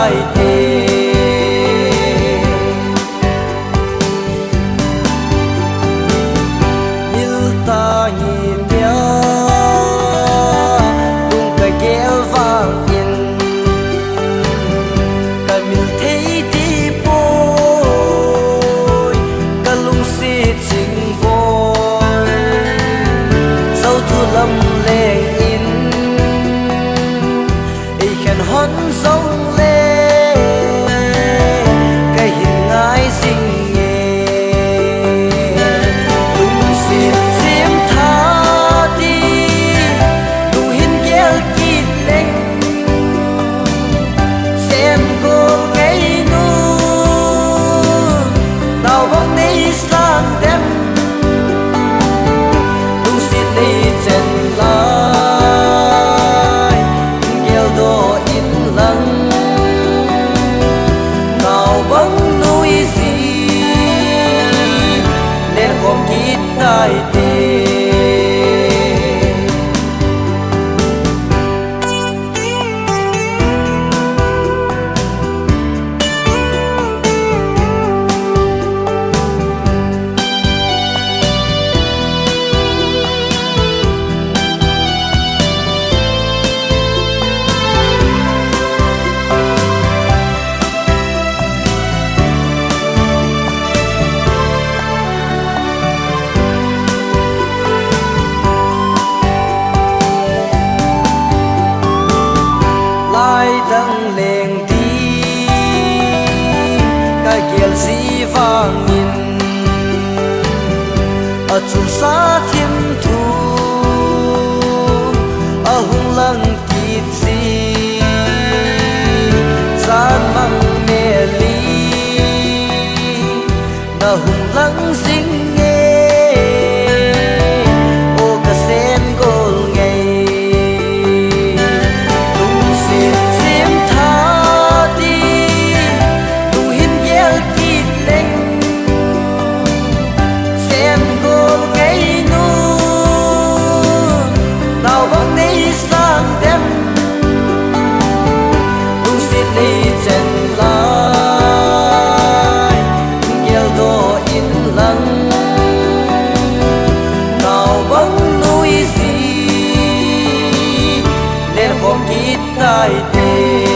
tai tê mil ta nhị bia lung cái ghé vang in cả mil thấy đi bôi cả lung xì chính vội dấu thu lâm lệ hôn sông lê cái hình ai xinh nhẹ lung xịt diễm tha đi đủ hình ghé kít lên xem cô ngay nu nào bóng này sang đêm lung xịt đi chân lại nghèo đô lăng nào bóng núi gì nên không kít tai tê đăng lên đi cái kiel dĩ vang nhìn ở chung xa thiên thu ở hung lăng kịp gì gian măng mê ly na hung lăng dính nghe ô cả sen gol ngày đi chân lại nghèo đô in lặng nào bóng núi gì nên không kít tai tê